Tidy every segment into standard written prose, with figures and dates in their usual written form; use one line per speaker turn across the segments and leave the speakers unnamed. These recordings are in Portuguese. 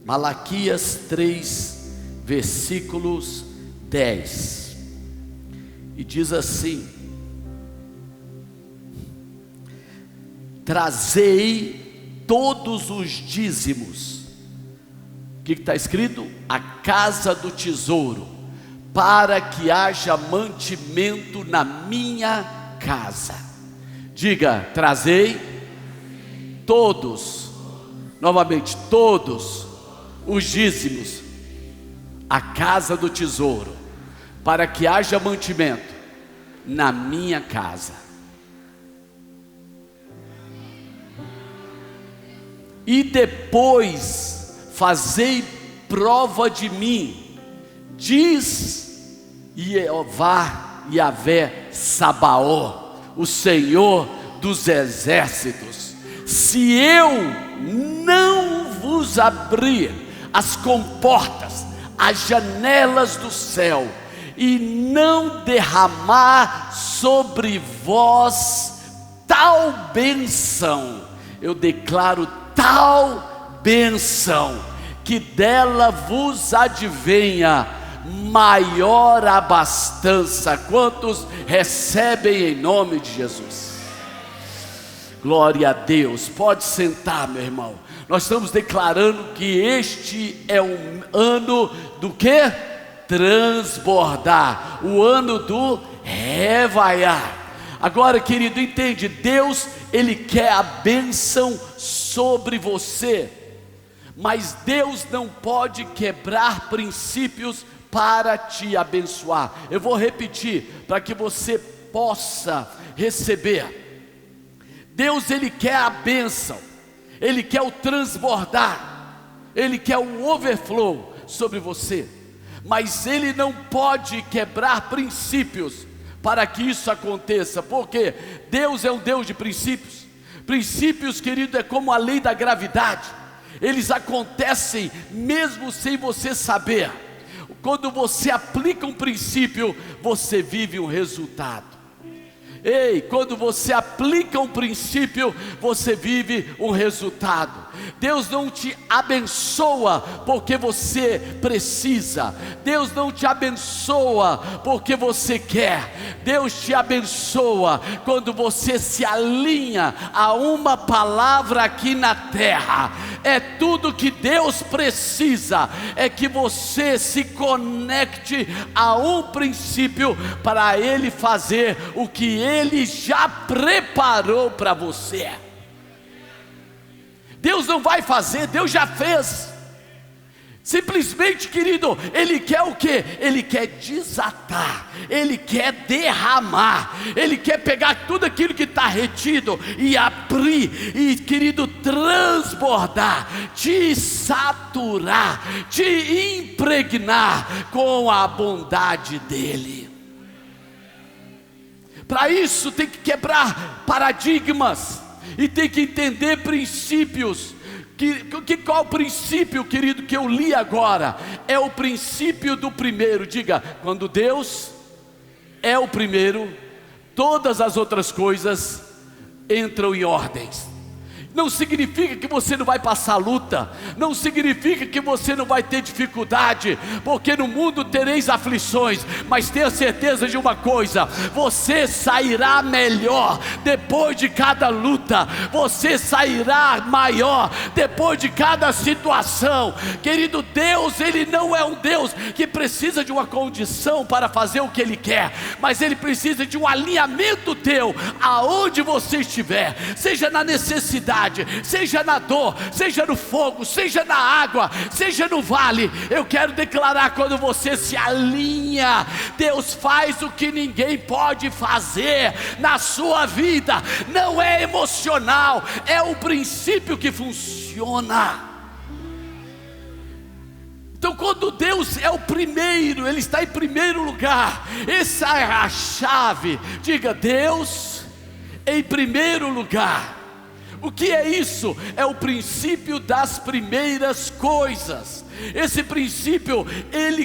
Malaquias 3, versículos 10. E diz assim: trazei todos os dízimos. O que está escrito? A casa do tesouro, para que haja mantimento na minha casa. Diga: trazei todos, novamente, todos os dízimos, a casa do tesouro, para que haja mantimento na minha casa. E depois fazei prova de mim, diz Yahvé Sabaó, o Senhor dos exércitos, se eu não vos abrir as comportas, as janelas do céu, e não derramar sobre vós tal bênção, eu declaro tal bênção, que dela vos advenha maior abastança. Quantos recebem em nome de Jesus? Glória a Deus. Pode sentar, meu irmão. Nós estamos declarando que este é um ano do que? Transbordar, o ano do revaiar. Agora, querido, entende, Deus, Ele quer a bênção sobre você, mas Deus não pode quebrar princípios para te abençoar. Eu vou repetir, para que você possa receber. Deus, Ele quer a bênção, Ele quer o transbordar, Ele quer o overflow sobre você, mas Ele não pode quebrar princípios para que isso aconteça, porque Deus é um Deus de princípios. Princípios, querido, é como a lei da gravidade, eles acontecem mesmo sem você saber. Quando você aplica um princípio, você vive um resultado. Ei, quando você aplica um princípio, você vive um resultado. Deus não te abençoa porque você precisa, Deus não te abençoa porque você quer, Deus te abençoa quando você se alinha a uma palavra aqui na terra. É tudo que Deus precisa, é que você se conecte a um princípio para Ele fazer o que Ele já preparou para você. Deus não vai fazer, Deus já fez. Simplesmente, querido, Ele quer o que? Ele quer desatar, Ele quer derramar, Ele quer pegar tudo aquilo que está retido e abrir, e, querido, transbordar, te saturar, te impregnar com a bondade dEle. Para isso tem que quebrar paradigmas, e tem que entender princípios. Qual o princípio, querido, que eu li agora? É o princípio do primeiro. Diga: quando Deus é o primeiro, todas as outras coisas entram em ordens. Não significa que você não vai passar luta, não significa que você não vai ter dificuldade, porque no mundo tereis aflições, mas tenha certeza de uma coisa: você sairá melhor depois de cada luta, você sairá maior depois de cada situação. Querido, Deus, Ele não é um Deus que precisa de uma condição para fazer o que Ele quer, mas Ele precisa de um alinhamento teu, aonde você estiver, seja na necessidade, seja na dor, seja no fogo, seja na água, seja no vale. Eu quero declarar: quando você se alinha, Deus faz o que ninguém pode fazer na sua vida. Não é emocional, é o princípio que funciona. Então, quando Deus é o primeiro, Ele está em primeiro lugar. Essa é a chave. Diga: Deus em primeiro lugar. O que é isso? É o princípio das primeiras coisas. Esse princípio,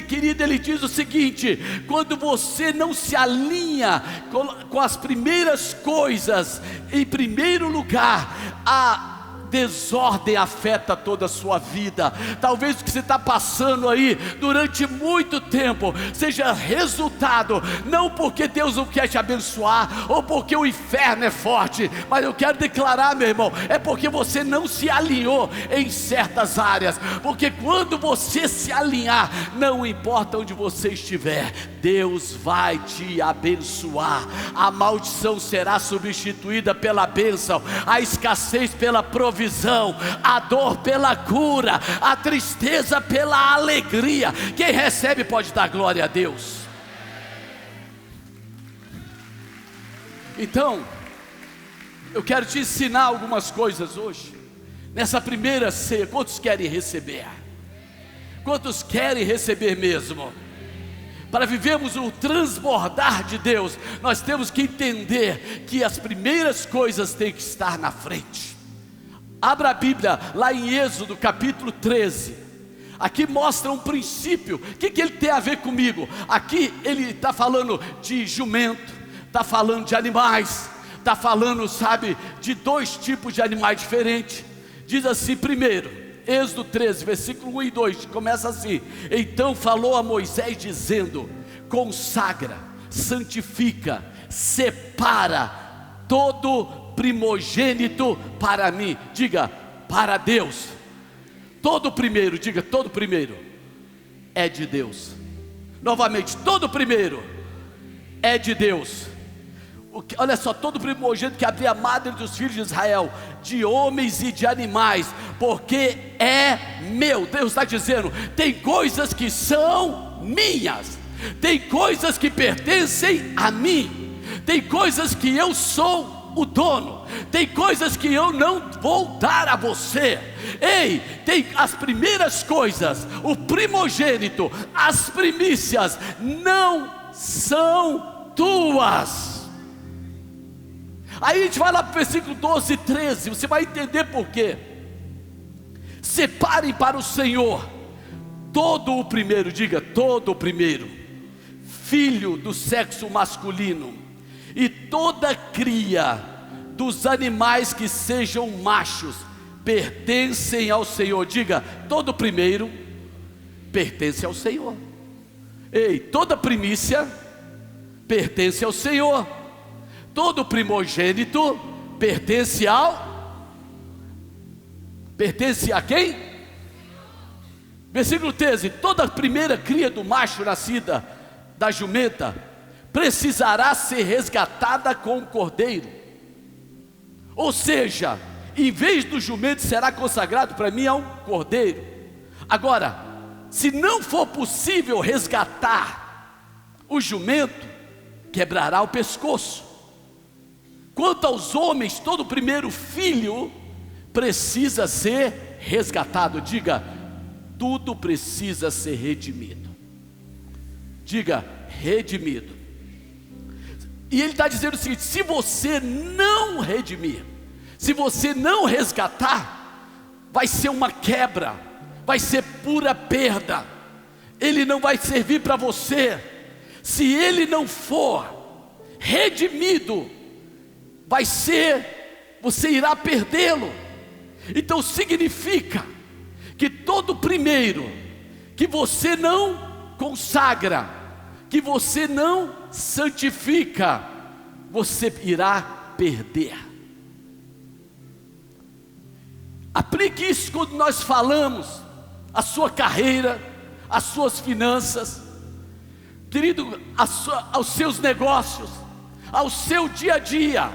querido, ele diz o seguinte: quando você não se alinha com as primeiras coisas, em primeiro lugar, a desordem afeta toda a sua vida. Talvez o que você está passando aí durante muito tempo seja resultado, não porque Deus não quer te abençoar, ou porque o inferno é forte, mas eu quero declarar, meu irmão, é porque você não se alinhou em certas áreas. Porque quando você se alinhar, não importa onde você estiver, Deus vai te abençoar. A maldição será substituída pela bênção, a escassez pela provisão, a dor pela cura, a tristeza pela alegria. Quem recebe pode dar glória a Deus. Então, eu quero te ensinar algumas coisas hoje, nessa primeira ceia. Quantos querem receber? Quantos querem receber mesmo? Para vivermos o transbordar de Deus, nós temos que entender que as primeiras coisas têm que estar na frente. Abra a Bíblia lá em Êxodo capítulo 13. Aqui mostra um princípio. O que ele tem a ver comigo? Aqui ele está falando de jumento, está falando de animais, está falando, sabe, de dois tipos de animais diferentes. Diz assim, primeiro, Êxodo 13, versículo 1 e 2, começa assim: então falou a Moisés dizendo: consagra, santifica, separa todo primogênito para mim. Diga, para Deus. Todo primeiro, diga, todo primeiro é de Deus. Novamente, todo primeiro é de Deus. Olha só, todo primogênito que abrir a madre dos filhos de Israel, de homens e de animais, porque é meu. Deus está dizendo, tem coisas que são minhas, tem coisas que pertencem a mim, tem coisas que eu sou o dono, tem coisas que eu não vou dar a você. Ei, tem as primeiras coisas, o primogênito, as primícias não são tuas. Aí a gente vai lá para o versículo 12 e 13, você vai entender por quê. Separem para o Senhor todo o primeiro, diga, todo o primeiro filho do sexo masculino, e toda cria dos animais que sejam machos pertencem ao Senhor. Diga, todo primeiro pertence ao Senhor. Ei, toda primícia pertence ao Senhor. Todo primogênito pertence a quem? Versículo 13: toda primeira cria do macho nascida da jumenta precisará ser resgatada com um cordeiro. Ou seja, em vez do jumento será consagrado para mim a um cordeiro. Agora, se não for possível resgatar o jumento, quebrará o pescoço. Quanto aos homens, todo primeiro filho precisa ser resgatado. Diga, tudo precisa ser redimido. Diga, redimido. E ele está dizendo o seguinte: se você não redimir, se você não resgatar, vai ser uma quebra, vai ser pura perda. Ele não vai servir para você. Se ele não for redimido, você irá perdê-lo. Então significa que todo primeiro que você não consagra, que você não santifica, você irá perder. Aplique isso quando nós falamos a sua carreira, as suas finanças, querido, aos seus negócios, ao seu dia a dia.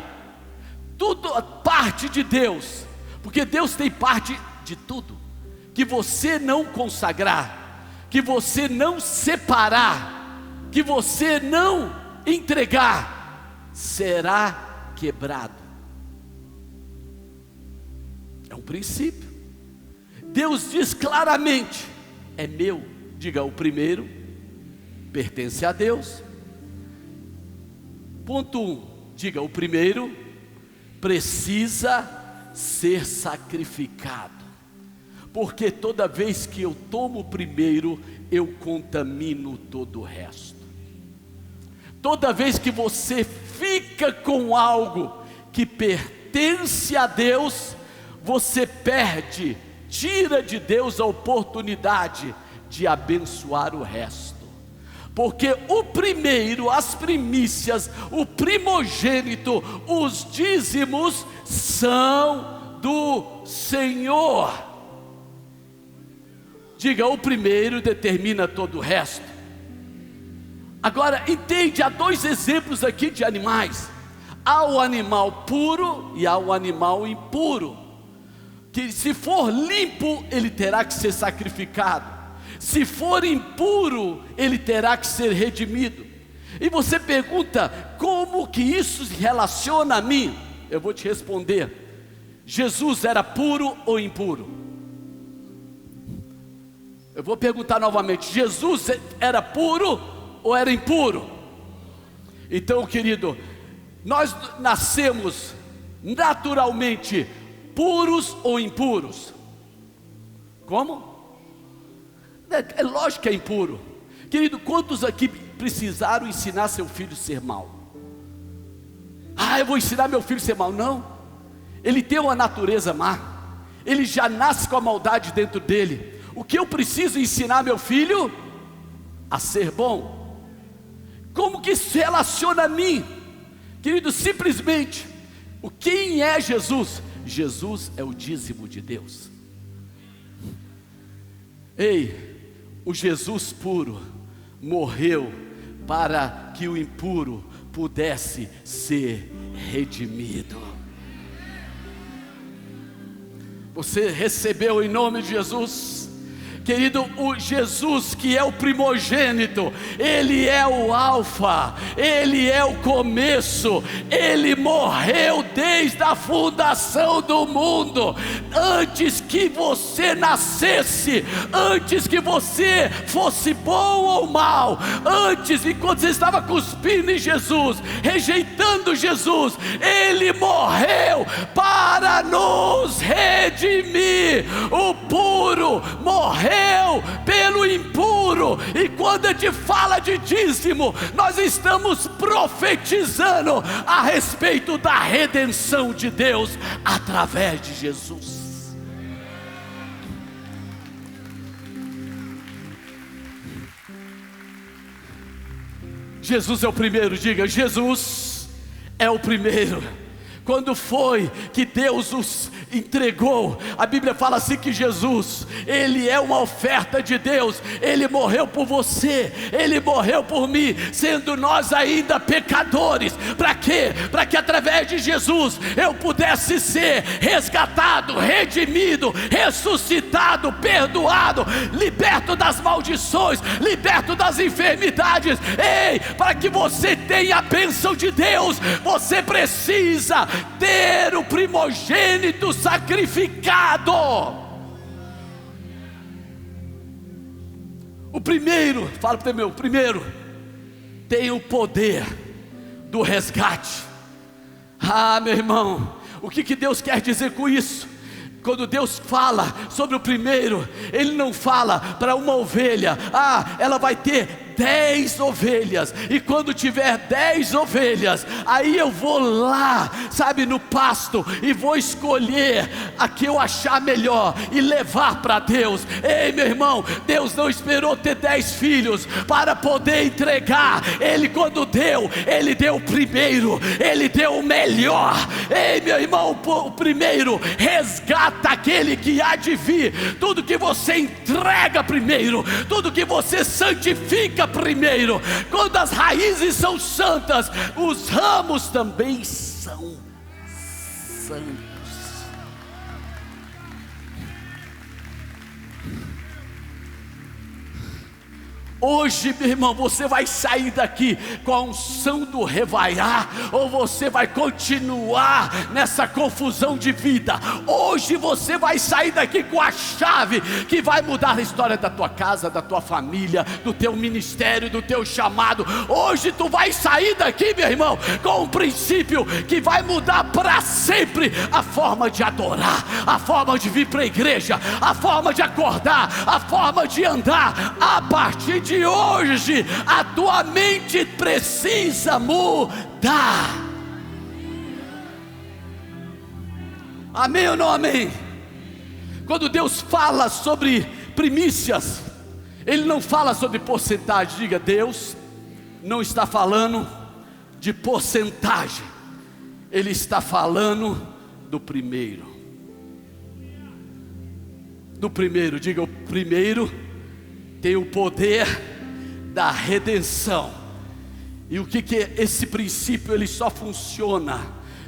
Tudo parte de Deus, porque Deus tem parte de tudo. Que você não consagrar, que você não separar, que você não entregar, será quebrado. É um princípio. Deus diz claramente: é meu. Diga, o primeiro pertence a Deus. Ponto 1, diga, o primeiro precisa ser sacrificado, porque toda vez que eu tomo o primeiro, eu contamino todo o resto. Toda vez que você fica com algo que pertence a Deus, você perde, tira de Deus a oportunidade de abençoar o resto. Porque o primeiro, as primícias, o primogênito, os dízimos são do Senhor. Diga, o primeiro determina todo o resto. Agora entende, há dois exemplos aqui de animais. Há o animal puro e há o animal impuro, que se for limpo, ele terá que ser sacrificado. Se for impuro, ele terá que ser redimido. E você pergunta, como que isso se relaciona a mim? Eu vou te responder. Jesus era puro ou impuro? Eu vou perguntar novamente, Jesus era puro ou era impuro? Então, querido, nós nascemos naturalmente puros ou impuros? Como? É lógico que é impuro. Querido, quantos aqui precisaram ensinar seu filho a ser mau? Eu vou ensinar meu filho a ser mau. Não, ele tem uma natureza má, ele já nasce com a maldade dentro dele. O que eu preciso ensinar meu filho? A ser bom. Como que isso se relaciona a mim? Querido, simplesmente, quem é Jesus? Jesus é o dízimo de Deus. Ei, o Jesus puro morreu para que o impuro pudesse ser redimido. Você recebeu em nome de Jesus? Querido, o Jesus que é o primogênito, Ele é o alfa, Ele é o começo, Ele morreu desde a fundação do mundo, antes que você nascesse, antes que você fosse bom ou mal, antes, enquanto você estava cuspindo em Jesus, rejeitando Jesus, Ele morreu para nos redimir. O puro morreu pelo impuro. E quando a gente fala de dízimo, nós estamos profetizando a respeito da redenção de Deus através de Jesus. Jesus é o primeiro. Diga, Jesus é o primeiro. Quando foi que Deus os entregou? A Bíblia fala assim que Jesus, Ele é uma oferta de Deus. Ele morreu por você, Ele morreu por mim, sendo nós ainda pecadores. Para quê? Para que através de Jesus eu pudesse ser resgatado, redimido, ressuscitado, perdoado, liberto das maldições, liberto das enfermidades. Ei, para que você tenha a bênção de Deus, você precisa ter o primogênito sacrificado. O primeiro, fala para o primeiro tem o poder do resgate. Meu irmão, o que Deus quer dizer com isso? Quando Deus fala sobre o primeiro, Ele não fala para uma ovelha, ela vai ter 10 ovelhas, e quando tiver 10 ovelhas, aí eu vou lá, sabe, no pasto, e vou escolher a que eu achar melhor, e levar para Deus. Ei, meu irmão, Deus não esperou ter 10 filhos, para poder entregar. Ele quando deu, Ele deu o primeiro, Ele deu o melhor. Ei, meu irmão, o primeiro resgata aquele que há de vir. Tudo que você entrega primeiro, tudo que você santifica primeiro, quando as raízes são santas, os ramos também são santos. Hoje, meu irmão, você vai sair daqui com a unção do revaiar, ou você vai continuar nessa confusão de vida? Hoje você vai sair daqui com a chave que vai mudar a história da tua casa, da tua família, do teu ministério, do teu chamado. Hoje tu vai sair daqui, meu irmão, com um princípio que vai mudar para sempre a forma de adorar, a forma de vir para a igreja, a forma de acordar, a forma de andar. A partir de hoje, a tua mente precisa mudar. Amém ou não amém? Quando Deus fala sobre primícias, Ele não fala sobre porcentagem. Diga, Deus não está falando de porcentagem, Ele está falando do primeiro. Do primeiro, diga, o primeiro tem o poder da redenção. E o que é esse princípio? Ele só funciona,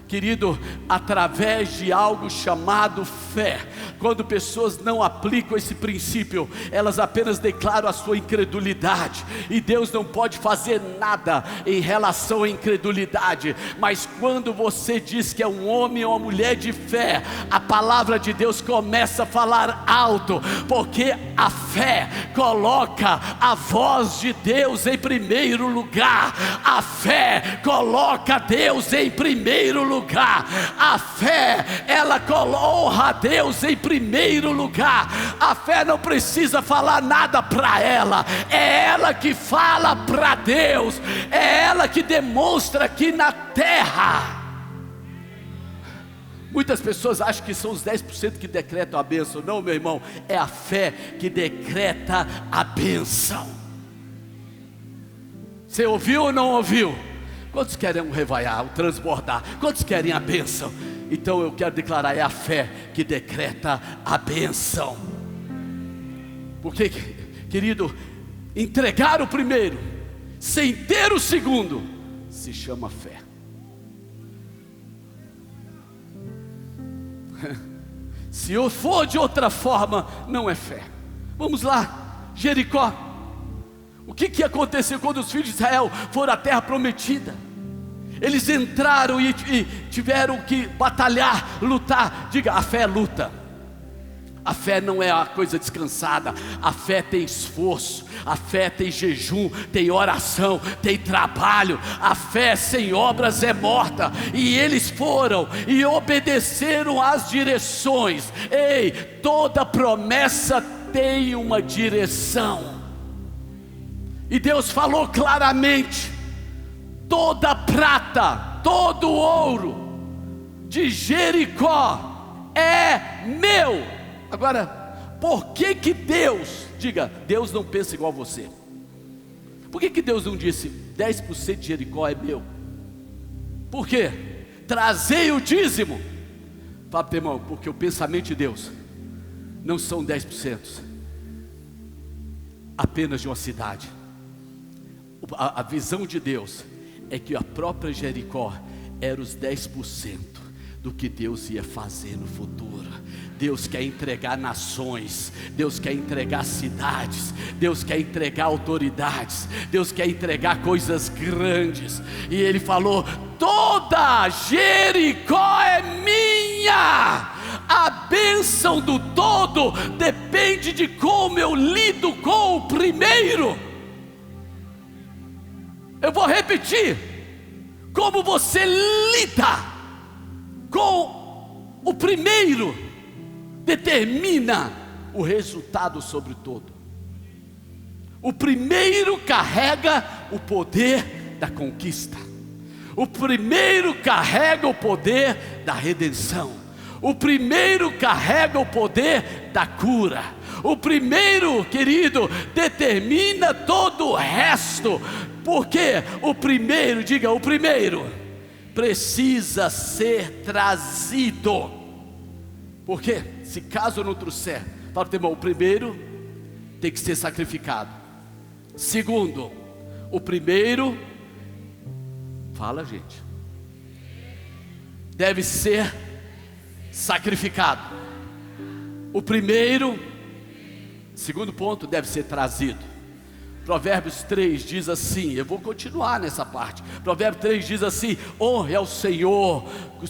querido, através de algo chamado fé. Quando pessoas não aplicam esse princípio, elas apenas declaram a sua incredulidade, e Deus não pode fazer nada em relação à incredulidade. Mas quando você diz que é um homem ou uma mulher de fé, a palavra de Deus começa a falar alto, porque a fé coloca a voz de Deus em primeiro lugar. A fé coloca Deus em primeiro lugar. A fé, ela honra a Deus em primeiro lugar. A fé não precisa falar nada para ela, é ela que fala para Deus, é ela que demonstra aqui na terra. Muitas pessoas acham que são os 10% que decretam a bênção. Não, meu irmão, é a fé que decreta a bênção. Você ouviu ou não ouviu? Quantos querem um revaiar, um transbordar? Quantos querem a bênção? Então eu quero declarar, é a fé que decreta a bênção. Porque, querido, entregar o primeiro sem ter o segundo se chama fé. Se eu for de outra forma, não é fé. Vamos lá, Jericó. O que aconteceu quando os filhos de Israel foram à terra prometida? Eles entraram e tiveram que batalhar, lutar. Diga, a fé é luta. A fé não é uma coisa descansada. A fé tem esforço, a fé tem jejum, tem oração, tem trabalho. A fé sem obras é morta. E eles foram e obedeceram às direções. Ei, toda promessa tem uma direção. E Deus falou claramente: toda prata, todo ouro de Jericó é meu. Agora, por que Deus, diga, Deus não pensa igual a você? Por que Deus não disse 10% de Jericó é meu? Por quê? Trazei o dízimo. Fala para o irmão, porque o pensamento de Deus não são 10% apenas de uma cidade. A visão de Deus é que a própria Jericó era os 10% do que Deus ia fazer no futuro. Deus quer entregar nações, Deus quer entregar cidades, Deus quer entregar autoridades, Deus quer entregar coisas grandes. E Ele falou: toda Jericó é minha. A bênção do todo depende de como eu lido com o primeiro. Eu vou repetir: como você lida com o primeiro determina o resultado sobre todo. O primeiro carrega o poder da conquista. O primeiro carrega o poder da redenção. O primeiro carrega o poder da cura. O primeiro, querido, determina todo o resto. Porque o primeiro, diga, o primeiro precisa ser trazido. Porque se caso não trouxer, fala, irmão, o primeiro tem que ser sacrificado. Segundo, o primeiro, fala, gente, deve ser sacrificado. O primeiro, segundo ponto, deve ser trazido. Provérbios 3 diz assim, eu vou continuar nessa parte. Provérbios 3 diz assim: honre ao Senhor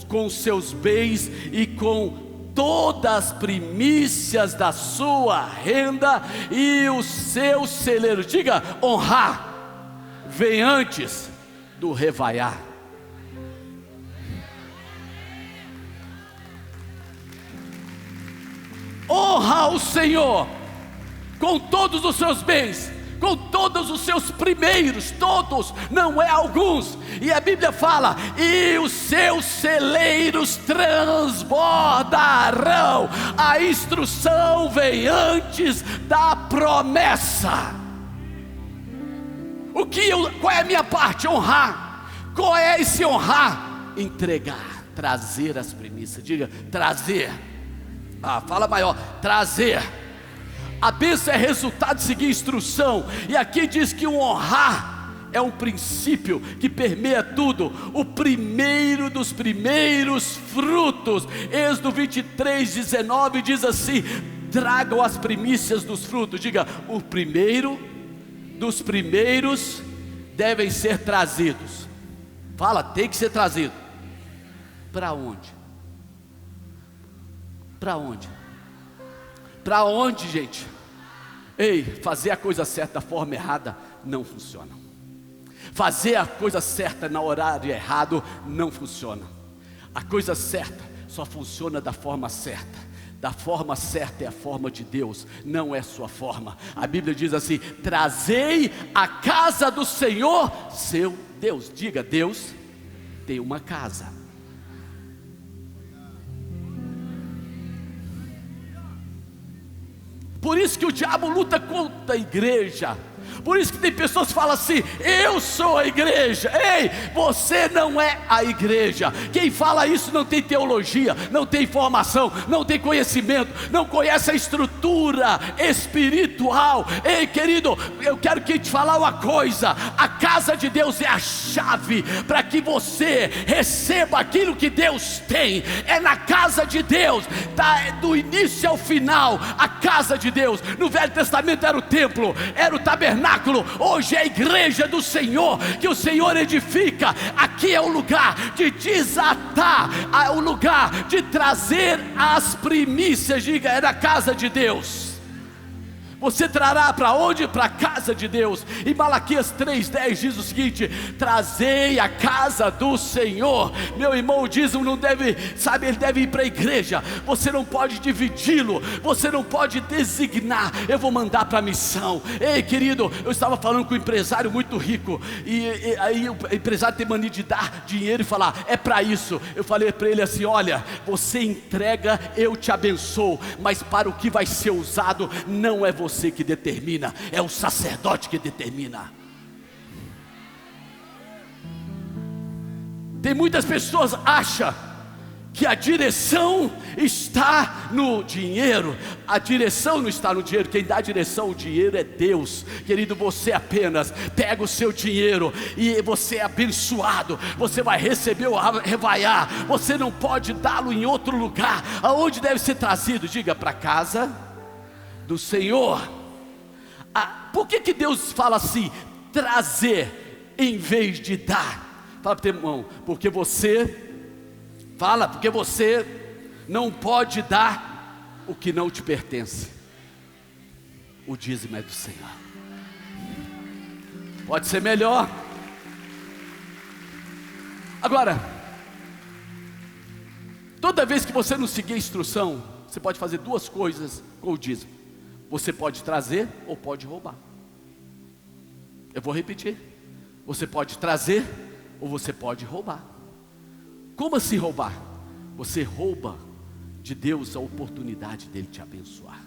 com os seus bens e com todas as primícias da sua renda e os seus celeiros. Diga: honrar vem antes do revaiar. Honra o Senhor com todos os seus bens, com todos os seus primeiros, todos, não é alguns. E a Bíblia fala: e os seus celeiros transbordarão. A instrução vem antes da promessa. Qual é a minha parte? Honrar. Qual é esse honrar? Entregar, trazer as primícias. Diga: trazer. Fala maior: trazer. A bênção é resultado de seguir instrução. E aqui diz que o honrar é um princípio que permeia tudo. O primeiro dos primeiros frutos. Êxodo 23:19 diz assim: tragam as primícias dos frutos. Diga: o primeiro dos primeiros devem ser trazidos. Fala: tem que ser trazido. Para onde? Para onde? Para onde, gente? Ei, fazer a coisa certa da forma errada não funciona. Fazer a coisa certa no horário errado não funciona. A coisa certa só funciona da forma certa. Da forma certa é a forma de Deus, não é sua forma. A Bíblia diz assim: trazei a casa do Senhor seu Deus. Diga: Deus tem uma casa. Por isso que o diabo luta contra a igreja. Por isso que tem pessoas que falam assim: eu sou a igreja. Ei, você não é a igreja. Quem fala isso não tem teologia, não tem formação, não tem conhecimento, não conhece a estrutura espiritual. Ei, querido, eu quero que te falar uma coisa: a casa de Deus é a chave para que você receba aquilo que Deus tem. É na casa de Deus, do início ao final. A casa de Deus, no Velho Testamento era o templo, era o tabernáculo. Hoje é a igreja do Senhor, que o Senhor edifica. Aqui é o lugar de desatar, é o lugar de trazer as primícias. Diga: é na casa de Deus. Você trará para onde? Para a casa de Deus. E Malaquias 3:10 diz o seguinte: trazei a casa do Senhor. Meu irmão, o dízimo não deve, sabe, ele deve ir para a igreja. Você não pode dividi-lo, você não pode designar: eu vou mandar para a missão. Ei, querido, eu estava falando com um empresário muito rico, e aí o empresário tem mania de dar dinheiro e falar: é para isso. Eu falei para ele assim: olha, você entrega, eu te abençoo, mas para o que vai ser usado não é você que determina, é o sacerdote que determina. Tem muitas pessoas que acham que a direção está no dinheiro. A direção não está no dinheiro. Quem dá a direção, o dinheiro, é Deus. Querido, você apenas pega o seu dinheiro e você é abençoado. Você vai receber o revaiar. Você não pode dá-lo em outro lugar. Aonde deve ser trazido? Diga: para casa do Senhor. Por que Deus fala assim: trazer em vez de dar? Fala para o teu irmão: porque você não pode dar o que não te pertence. O dízimo é do Senhor. Pode ser melhor. Agora, toda vez que você não seguir a instrução, você pode fazer duas coisas com o dízimo: você pode trazer ou pode roubar. Eu vou repetir: você pode trazer ou você pode roubar. Como assim roubar? Você rouba de Deus a oportunidade dele te abençoar.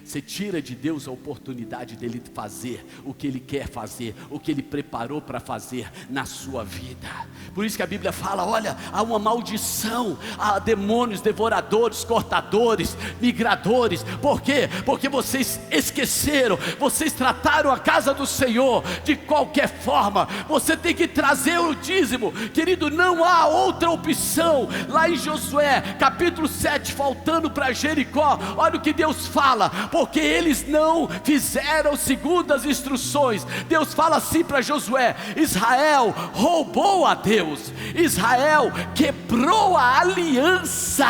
Você tira de Deus a oportunidade dele fazer o que ele quer fazer, o que ele preparou para fazer na sua vida. Por isso que a Bíblia fala: olha, há uma maldição, há demônios, devoradores, cortadores, migradores. Por quê? Porque vocês esqueceram, vocês trataram a casa do Senhor de qualquer forma. Você tem que trazer o dízimo, querido, não há outra opção. Lá em Josué capítulo 7, faltando para Jericó, olha o que Deus fala: porque eles não fizeram segundo as instruções. Deus fala assim para Josué: Israel roubou a Deus, Israel quebrou a aliança.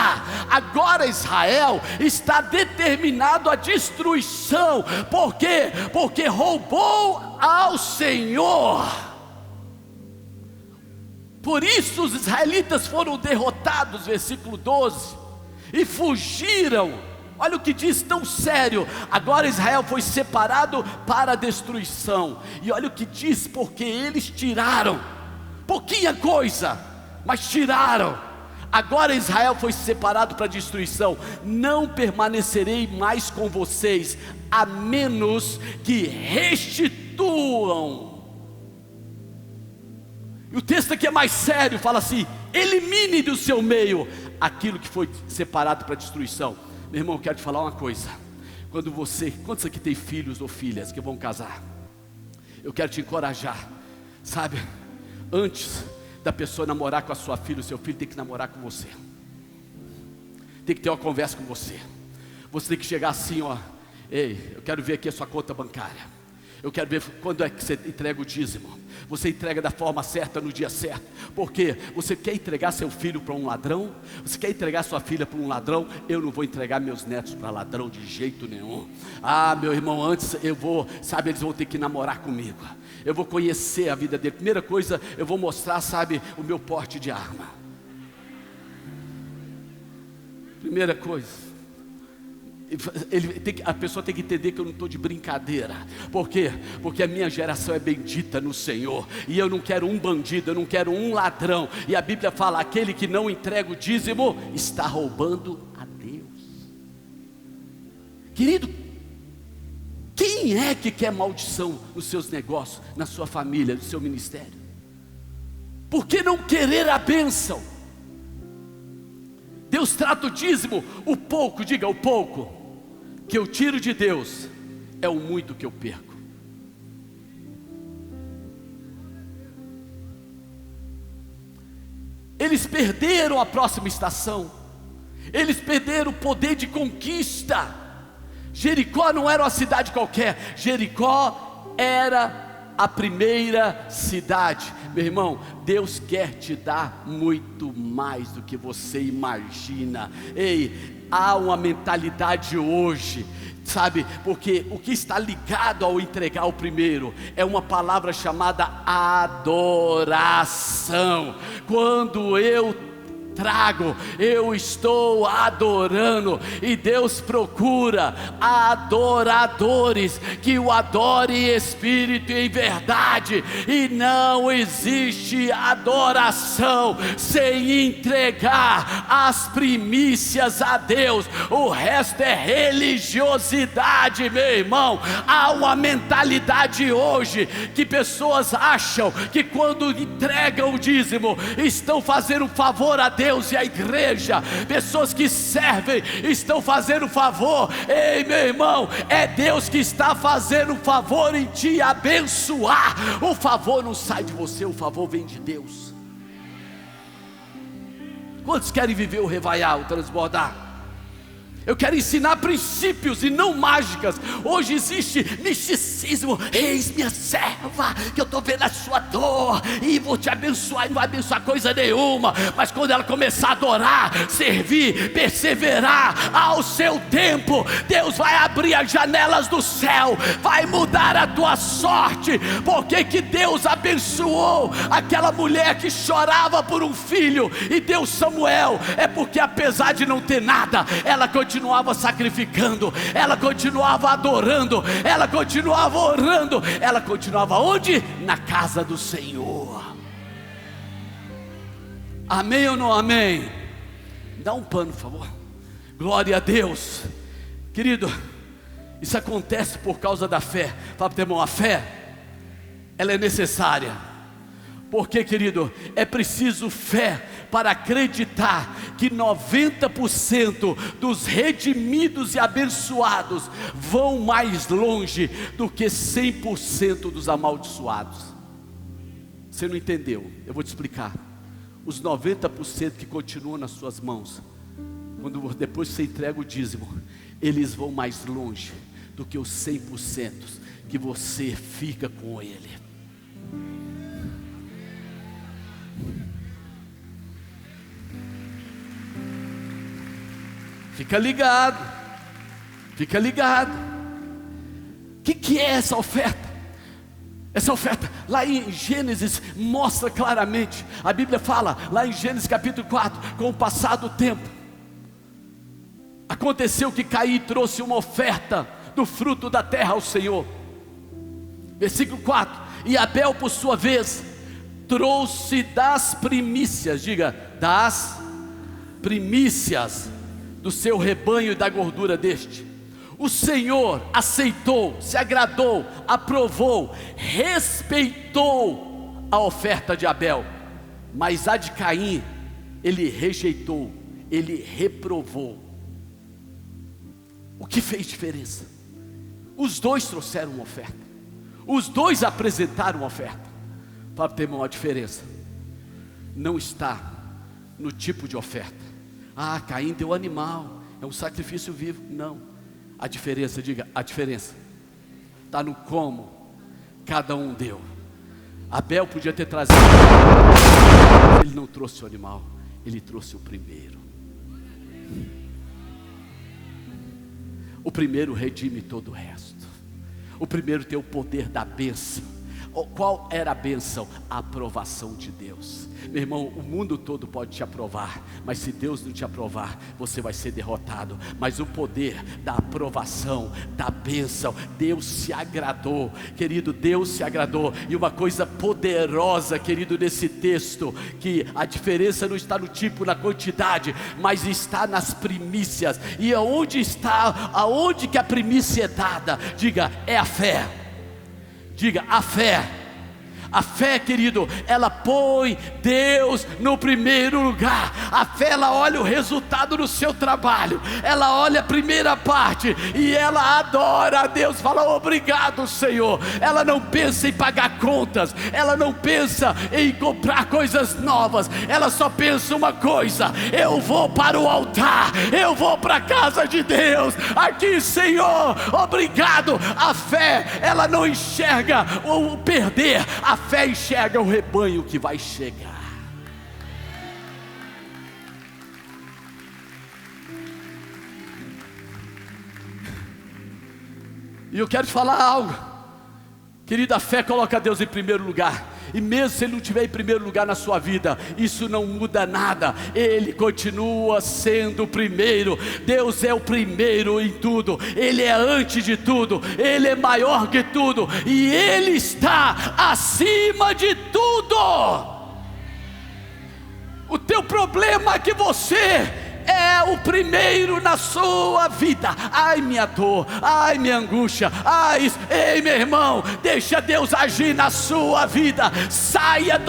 Agora Israel está determinado à destruição. Por quê? Porque roubou ao Senhor. Por isso os israelitas foram derrotados, versículo 12, e fugiram. Olha o que diz tão sério: agora Israel foi separado para a destruição. E olha o que diz: porque eles tiraram, pouquinha coisa, mas tiraram. Agora Israel foi separado para a destruição. Não permanecerei mais com vocês, a menos que restituam. E o texto aqui é mais sério, fala assim: elimine do seu meio aquilo que foi separado para a destruição. Meu irmão, eu quero te falar uma coisa. Quantos aqui tem filhos ou filhas que vão casar? Eu quero te encorajar, sabe? Antes da pessoa namorar com a sua filha, o seu filho tem que namorar com você. Tem que ter uma conversa com você. Você tem que chegar assim, ó: ei, eu quero ver aqui a sua conta bancária. Eu quero ver quando é que você entrega o dízimo. Você entrega da forma certa, no dia certo. Porque você quer entregar seu filho para um ladrão? Você quer entregar sua filha para um ladrão? Eu não vou entregar meus netos para ladrão de jeito nenhum. Ah, meu irmão, antes eles vão ter que namorar comigo. Eu vou conhecer a vida dele. Primeira coisa, eu vou mostrar, o meu porte de arma. Primeira coisa. A pessoa tem que entender que eu não estou de brincadeira. Por quê? Porque a minha geração é bendita no Senhor. E eu não quero um bandido, eu não quero um ladrão. E a Bíblia fala: aquele que não entrega o dízimo está roubando a Deus. Querido, quem é que quer maldição nos seus negócios, na sua família, no seu ministério? Por que não querer a bênção? Deus trata o dízimo, o pouco, diga, o pouco que eu tiro de Deus é o muito que eu perco. Eles perderam a próxima estação, eles perderam o poder de conquista. Jericó não era uma cidade qualquer, Jericó era a primeira cidade. Meu irmão, Deus quer te dar muito mais do que você imagina. Ei, há uma mentalidade hoje, porque o que está ligado ao entregar o primeiro é uma palavra chamada adoração. Quando eu trago, eu estou adorando, e Deus procura adoradores que o adorem em espírito e em verdade. E não existe adoração sem entregar as primícias a Deus. O resto é religiosidade, meu irmão. Há uma mentalidade hoje que pessoas acham que quando entregam o dízimo estão fazendo um favor a Deus e a igreja. Pessoas que servem estão fazendo favor. Ei, meu irmão, é Deus que está fazendo favor em te abençoar. O favor não sai de você, o favor vem de Deus. Quantos querem viver o revaiar, o transbordar? Eu quero ensinar princípios e não mágicas. Hoje existe misticismo. Eis minha serva, que eu estou vendo a sua dor e vou te abençoar. E não vai abençoar coisa nenhuma. Mas quando ela começar a adorar, servir, perseverar ao seu tempo, Deus vai abrir as janelas do céu, vai mudar a tua sorte. Porque que Deus abençoou aquela mulher que chorava por um filho e deu Samuel? É porque apesar de não ter nada, ela continuava sacrificando, ela continuava adorando, ela continuava orando, ela continuava onde? Na casa do Senhor. Amém ou não amém? Dá um pano, por favor. Glória a Deus. Querido, isso acontece por causa da fé. Fala para o teu irmão, a fé, ela é necessária. Porque, querido, é preciso fé para acreditar que 90% dos redimidos e abençoados vão mais longe do que 100% dos amaldiçoados. Você não entendeu? Eu vou te explicar. Os 90% que continuam nas suas mãos quando depois você entrega o dízimo, eles vão mais longe do que os 100% que você fica com ele. Fica ligado, fica ligado. O que é essa oferta? Essa oferta, lá em Gênesis, mostra claramente. A Bíblia fala, lá em Gênesis capítulo 4, com o passar do tempo, aconteceu que Caim trouxe uma oferta do fruto da terra ao Senhor. Versículo 4, e Abel por sua vez, trouxe das primícias, diga, das primícias do seu rebanho e da gordura deste. O Senhor aceitou, se agradou, aprovou, respeitou a oferta de Abel, mas a de Caim, ele rejeitou, ele reprovou. O que fez diferença? Os dois trouxeram uma oferta, os dois apresentaram uma oferta. Para ter uma diferença, não está no tipo de oferta. Ah, Caim deu animal, é um sacrifício vivo. Não. A diferença, diga, a diferença está no como cada um deu. Abel podia ter trazido, ele não trouxe o animal, ele trouxe o primeiro. O primeiro redime todo o resto. O primeiro tem o poder da bênção. Qual era a bênção? A aprovação de Deus. Meu irmão, o mundo todo pode te aprovar, mas se Deus não te aprovar, você vai ser derrotado. Mas o poder da aprovação, da bênção, Deus se agradou, querido, Deus se agradou. E uma coisa poderosa, querido, nesse texto, que a diferença não está no tipo, na quantidade, mas está nas primícias. E aonde está, aonde que a primícia é dada? Diga, é a fé. Diga, a fé. A fé, querido, ela põe Deus no primeiro lugar. A fé, ela olha o resultado do seu trabalho, ela olha a primeira parte e ela adora a Deus, fala obrigado, Senhor. Ela não pensa em pagar contas, ela não pensa em comprar coisas novas, ela só pensa uma coisa: eu vou para o altar, eu vou para a casa de Deus, aqui, Senhor, obrigado. A fé, ela não enxerga o perder, a fé enxerga o rebanho que vai chegar. E eu quero te falar algo, querida. A fé coloca Deus em primeiro lugar. E mesmo se Ele não estiver em primeiro lugar na sua vida, isso não muda nada, Ele continua sendo o primeiro. Deus é o primeiro em tudo, Ele é antes de tudo, Ele é maior que tudo, e Ele está acima de tudo. O teu problema é que você é o primeiro na sua vida. Ai, minha dor, ai, minha angústia, ai, ei, meu irmão, deixa Deus agir na sua vida. Saia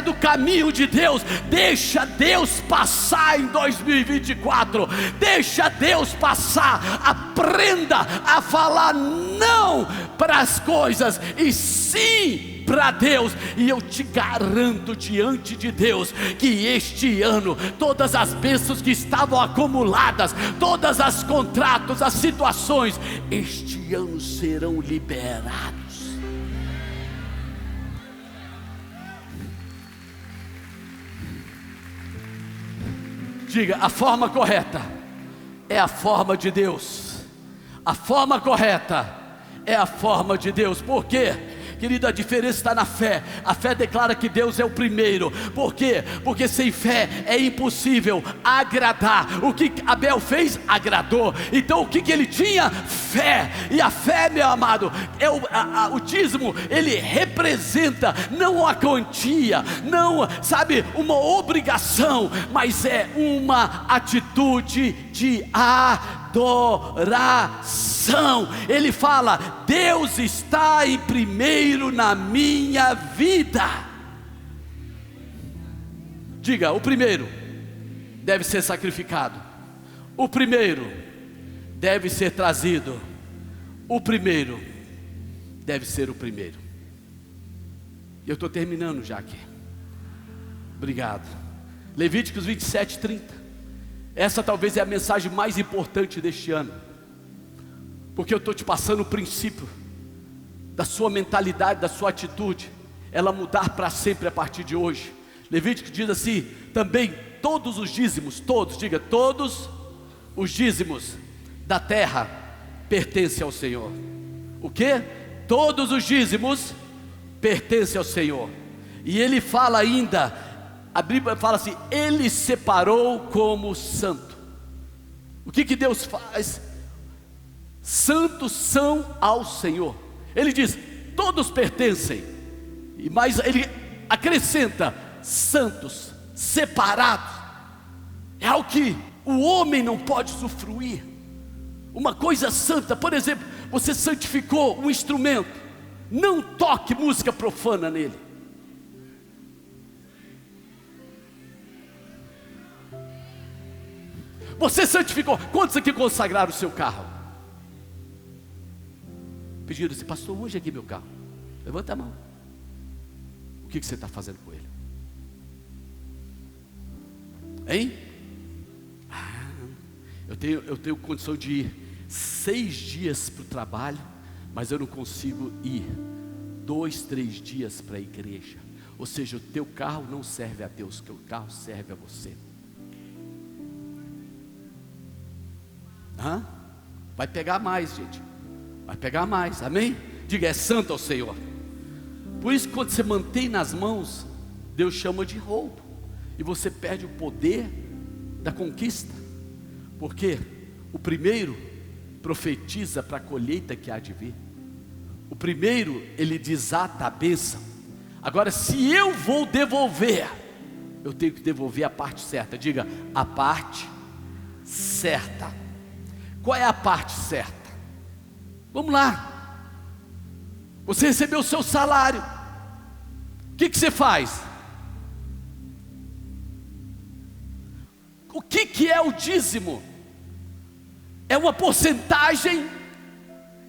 do caminho de Deus, deixa Deus passar em 2024, deixa Deus passar. Aprenda a falar não para as coisas e sim para Deus. E eu te garanto diante de Deus que este ano, todas as bênçãos que estavam acumuladas, todas as contratos, as situações, este ano serão liberados. Diga, a forma correta é a forma de Deus. A forma correta é a forma de Deus. Por quê? Querido, a diferença está na fé. A fé declara que Deus é o primeiro. Por quê? Porque sem fé é impossível agradar. O que Abel fez, agradou. Então o que ele tinha? Fé. E a fé, meu amado, o dízimo, ele representa não a quantia, não, sabe, uma obrigação, mas é uma atitude de adoração. Ele fala: Deus está em primeiro na minha vida. Diga, o primeiro deve ser sacrificado, o primeiro deve ser trazido, o primeiro deve ser o primeiro. E eu estou terminando já aqui. Obrigado. Levíticos 27:30. Essa talvez é a mensagem mais importante deste ano, porque eu estou te passando o princípio da sua mentalidade, da sua atitude, ela mudar para sempre a partir de hoje. Levítico diz assim, também todos os dízimos, todos, diga, todos os dízimos da terra pertencem ao Senhor. O que? Todos os dízimos pertencem ao Senhor. E ele fala ainda, a Bíblia fala assim, ele separou como santo. O que Deus faz? Santos são ao Senhor. Ele diz, todos pertencem, e mais ele acrescenta, santos, separados. É algo que o homem não pode usufruir. Uma coisa santa, por exemplo, você santificou um instrumento, não toque música profana nele. Você santificou. Quantos aqui consagraram o seu carro? Pediram assim, pastor, hoje aqui meu carro. Levanta a mão. O que você está fazendo com ele? Hein? Eu tenho condição de ir 6 dias para o trabalho, mas eu não consigo ir 2, 3 dias para a igreja. Ou seja, o teu carro não serve a Deus, o teu carro serve a você. Vai pegar mais, gente. Vai pegar mais, amém? Diga, é santo ao Senhor. Por isso, quando você mantém nas mãos, Deus chama de roubo, e você perde o poder da conquista. Porque o primeiro profetiza para a colheita que há de vir. O primeiro, ele desata a bênção. Agora, se eu vou devolver, eu tenho que devolver a parte certa. Diga, a parte certa. Qual é a parte certa? Vamos lá. Você recebeu o seu salário. O que você faz? O que é o dízimo? É uma porcentagem,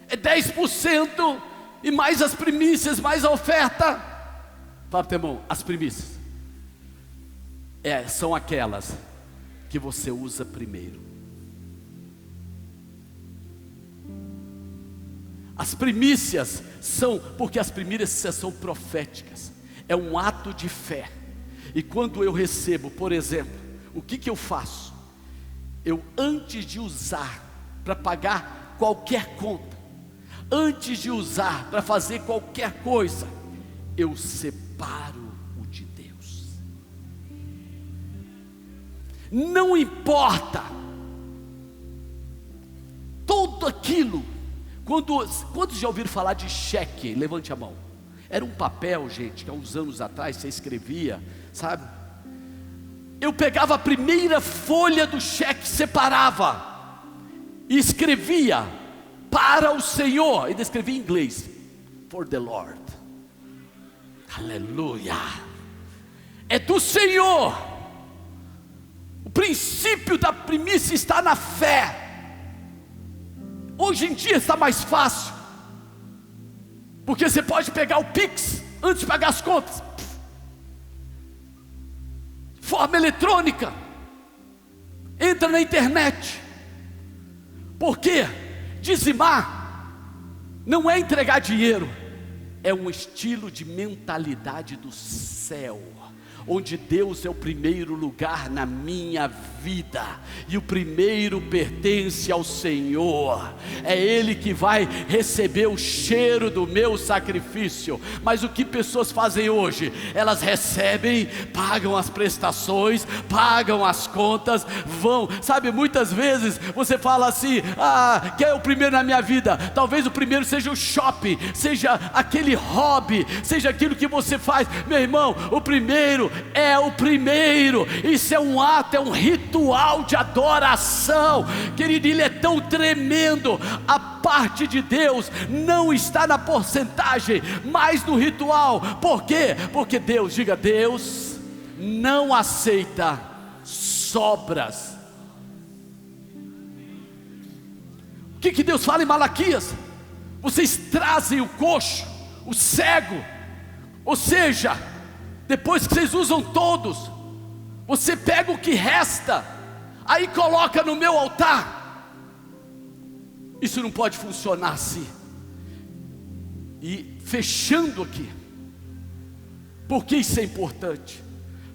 é 10%, e mais as primícias, mais a oferta. Fala para o teu irmão, as primícias são aquelas que você usa primeiro. As primícias são, porque as primícias são proféticas, é um ato de fé. E quando eu recebo, por exemplo, o que eu faço? Eu, antes de usar para pagar qualquer conta, antes de usar para fazer qualquer coisa, eu separo o de Deus. Não importa tudo aquilo. Quantos já ouviram falar de cheque? Levante a mão. Era um papel, gente, que há uns anos atrás você escrevia, sabe? Eu pegava a primeira folha do cheque, separava e escrevia para o Senhor. Ainda escrevia em inglês, for the Lord. Aleluia. É do Senhor. O princípio da primícia está na fé. Hoje em dia está mais fácil, porque você pode pegar o Pix antes de pagar as contas, forma eletrônica, entra na internet. Porque dizimar não é entregar dinheiro, é um estilo de mentalidade do céu, onde Deus é o primeiro lugar na minha vida, e o primeiro pertence ao Senhor. É Ele que vai receber o cheiro do meu sacrifício. Mas o que pessoas fazem hoje? Elas recebem, pagam as prestações, pagam as contas, vão, sabe, muitas vezes você fala assim, quem é o primeiro na minha vida? Talvez o primeiro seja o shopping, seja aquele hobby, seja aquilo que você faz. Meu irmão, o primeiro é o primeiro. Isso é um ato, é um ritual de adoração, querido. Ele é tão tremendo. A parte de Deus não está na porcentagem, mas no ritual. Por quê? Porque Deus, diga, Deus não aceita sobras. O que Deus fala em Malaquias? Vocês trazem o coxo, o cego, ou seja, depois que vocês usam todos, você pega o que resta, aí coloca no meu altar. Isso não pode funcionar assim. E fechando aqui, por que isso é importante?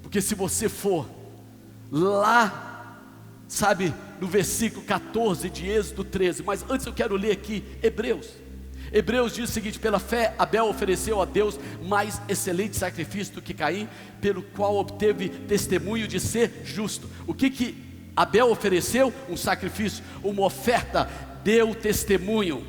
Porque se você for lá, sabe, no versículo 14 de Êxodo 13, mas antes eu quero ler aqui Hebreus diz o seguinte: pela fé Abel ofereceu a Deus mais excelente sacrifício do que Caim, pelo qual obteve testemunho de ser justo. O que Abel ofereceu? Um sacrifício, uma oferta. Deu testemunho,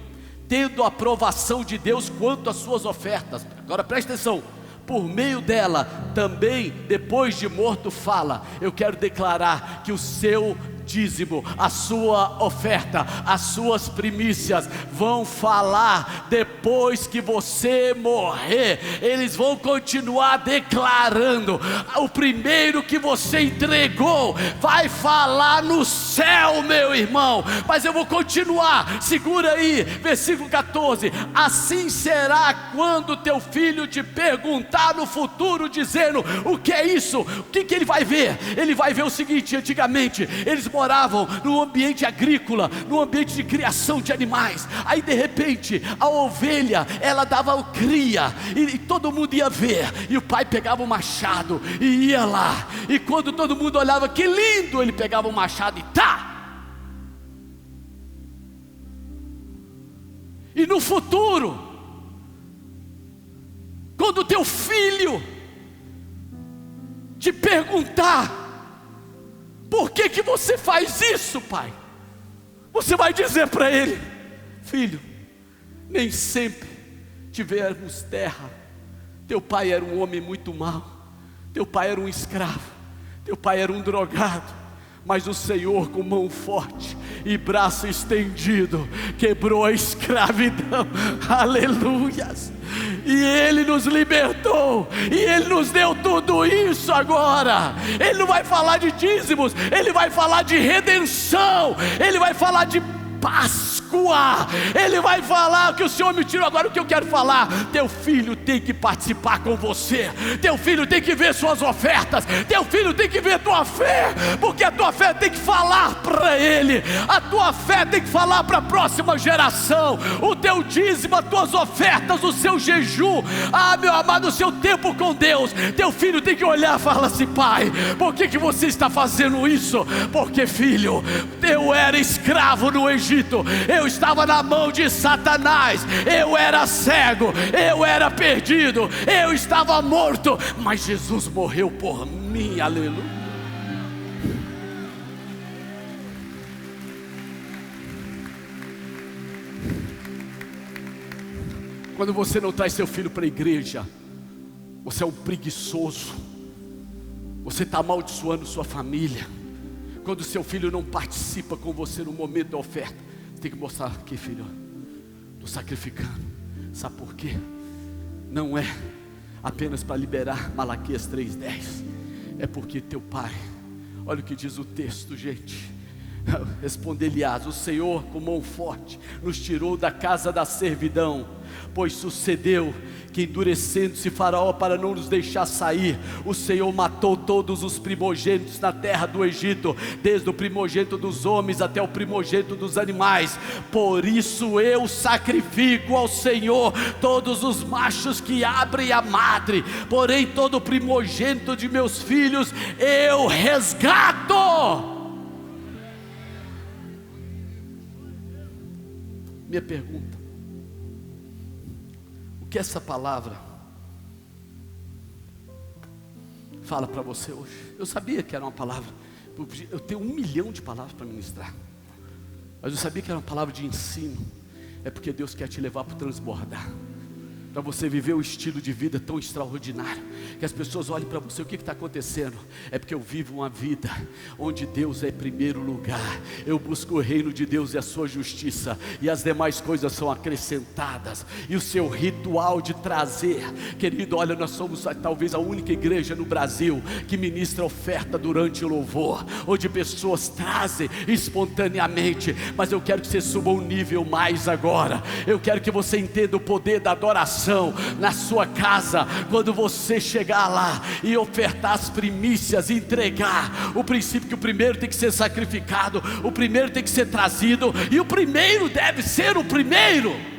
tendo a aprovação de Deus quanto às suas ofertas. Agora preste atenção, por meio dela também, depois de morto, fala. Eu quero declarar que o seu dízimo, a sua oferta, as suas primícias vão falar depois que você morrer. Eles vão continuar declarando. O primeiro que você entregou vai falar no céu, meu irmão. Mas eu vou continuar, segura aí, versículo 14: assim será quando teu filho te perguntar no futuro, dizendo: o que é isso? O que ele vai ver? Ele vai ver o seguinte: antigamente eles moravam no ambiente agrícola, no ambiente de criação de animais. Aí de repente a ovelha, ela dava cria, e todo mundo ia ver, e o pai pegava o machado e ia lá, e quando todo mundo olhava, que lindo, ele pegava o machado e tá. E no futuro, quando o teu filho te perguntar: por que você faz isso, pai? Você vai dizer para ele: filho, nem sempre tivemos terra. Teu pai era um homem muito mau, teu pai era um escravo, teu pai era um drogado, mas o Senhor, com mão forte e braço estendido, quebrou a escravidão. Aleluias! E Ele nos libertou, e Ele nos deu tudo isso agora. Ele não vai falar de dízimos, Ele vai falar de redenção, Ele vai falar de Páscoa, Ele vai falar que o Senhor me tirou. Agora o que eu quero falar: teu filho tem que participar com você, teu filho tem que ver suas ofertas, teu filho tem que ver tua fé, porque a tua fé tem que falar para ele, a tua fé tem que falar para a próxima geração. O teu dízimo, as tuas ofertas, o seu jejum, meu amado, o seu tempo com Deus, teu filho tem que olhar e falar assim: pai, por que você está fazendo isso? Porque, filho, eu era escravo no Egito, eu estava na mão de Satanás, eu era cego, eu era perdido, eu estava morto, mas Jesus morreu por mim. Aleluia. Quando você não traz seu filho para a igreja, você é um preguiçoso, você está amaldiçoando sua família. Quando seu filho não participa com você no momento da oferta, você tem que mostrar: aqui, filho, estou sacrificando. Sabe por quê? Não é apenas para liberar Malaquias 3:10, é porque teu pai, olha o que diz o texto, gente. Responder-lhe-ás: o Senhor com mão forte nos tirou da casa da servidão, pois sucedeu que, endurecendo-se Faraó para não nos deixar sair, o Senhor matou todos os primogênitos na terra do Egito, desde o primogênito dos homens até o primogênito dos animais. Por isso eu sacrifico ao Senhor todos os machos que abrem a madre, porém todo primogênito de meus filhos eu resgato. Minha pergunta: o que essa palavra fala para você hoje? Eu sabia que era uma palavra, eu tenho 1 milhão de palavras para ministrar, mas eu sabia que era uma palavra de ensino. É porque Deus quer te levar para transbordar, para você viver um estilo de vida tão extraordinário, que as pessoas olhem para você: o que está acontecendo? É porque eu vivo uma vida onde Deus é em primeiro lugar, eu busco o reino de Deus e a sua justiça, e as demais coisas são acrescentadas. E o seu ritual de trazer, querido, olha, nós somos talvez a única igreja no Brasil que ministra oferta durante o louvor, onde pessoas trazem espontaneamente. Mas eu quero que você suba um nível mais agora. Eu quero que você entenda o poder da adoração na sua casa. Quando você chegar lá e ofertar as primícias, entregar o princípio que o primeiro tem que ser sacrificado, o primeiro tem que ser trazido, e o primeiro deve ser o primeiro.